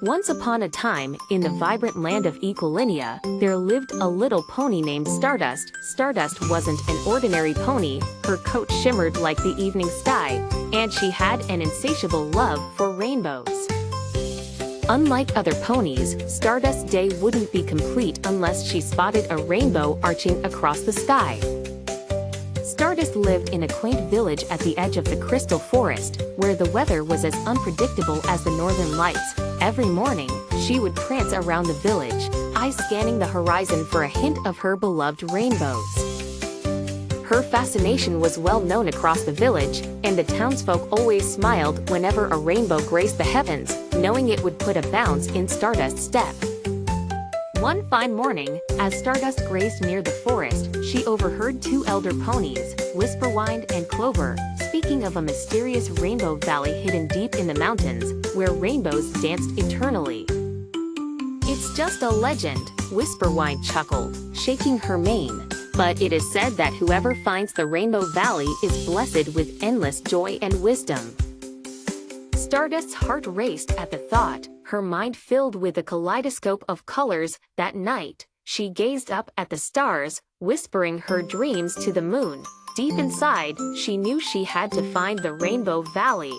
Once upon a time, in the vibrant land of Equilinia, there lived a little pony named Stardust. Stardust wasn't an ordinary pony, her coat shimmered like the evening sky, and she had an insatiable love for rainbows. Unlike other ponies, Stardust's day wouldn't be complete unless she spotted a rainbow arching across the sky. Stardust lived in a quaint village at the edge of the crystal forest, where the weather was as unpredictable as the northern lights. Every morning, she would prance around the village, eyes scanning the horizon for a hint of her beloved rainbows. Her fascination was well known across the village, and the townsfolk always smiled whenever a rainbow graced the heavens, knowing it would put a bounce in Stardust's step. One fine morning, as Stardust grazed near the forest, she overheard two elder ponies, Whisperwind and Clover, speaking of a mysterious rainbow valley hidden deep in the mountains, where rainbows danced eternally. "It's just a legend," Whisperwind chuckled, shaking her mane. "But it is said that whoever finds the Rainbow Valley is blessed with endless joy and wisdom." Stardust's heart raced at the thought, her mind filled with a kaleidoscope of colors. That night, she gazed up at the stars, whispering her dreams to the moon. Deep inside, she knew she had to find the Rainbow Valley.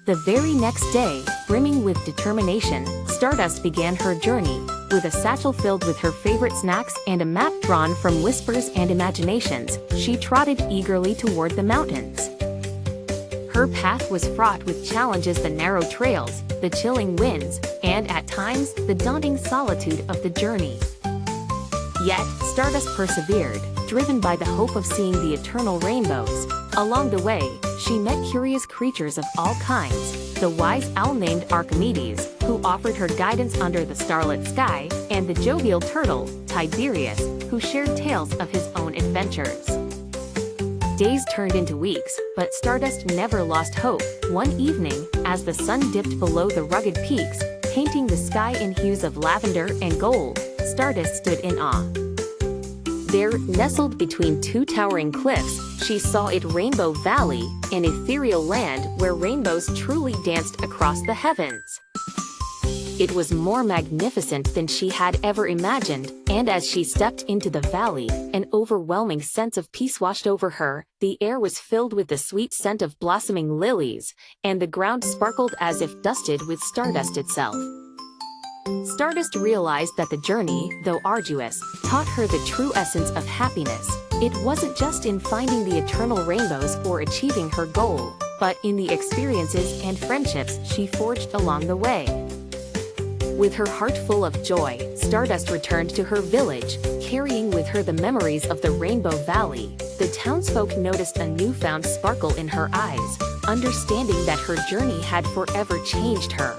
The very next day, brimming with determination, Stardust began her journey. With a satchel filled with her favorite snacks and a map drawn from whispers and imaginations, she trotted eagerly toward the mountains. Her path was fraught with challenges: the narrow trails, the chilling winds, and at times, the daunting solitude of the journey. Yet, Stardust persevered, driven by the hope of seeing the eternal rainbows. Along the way, she met curious creatures of all kinds: the wise owl named Archimedes, who offered her guidance under the starlit sky, and the jovial turtle, Tiberius, who shared tales of his own adventures. Days turned into weeks, but Stardust never lost hope. One evening, as the sun dipped below the rugged peaks, painting the sky in hues of lavender and gold, Stardust stood in awe. There, nestled between two towering cliffs, she saw it Rainbow Valley, an ethereal land where rainbows truly danced across the heavens. It was more magnificent than she had ever imagined, and as she stepped into the valley, an overwhelming sense of peace washed over her. The air was filled with the sweet scent of blossoming lilies, and the ground sparkled as if dusted with stardust itself. Stardust realized that the journey, though arduous, taught her the true essence of happiness. It wasn't just in finding the eternal rainbows or achieving her goal, but in the experiences and friendships she forged along the way. With her heart full of joy, Stardust returned to her village, carrying with her the memories of the Rainbow Valley. The townsfolk noticed a newfound sparkle in her eyes, understanding that her journey had forever changed her.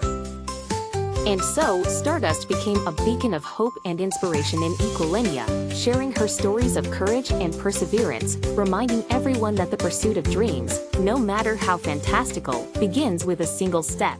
And so, Stardust became a beacon of hope and inspiration in Equilinia, sharing her stories of courage and perseverance, reminding everyone that the pursuit of dreams, no matter how fantastical, begins with a single step.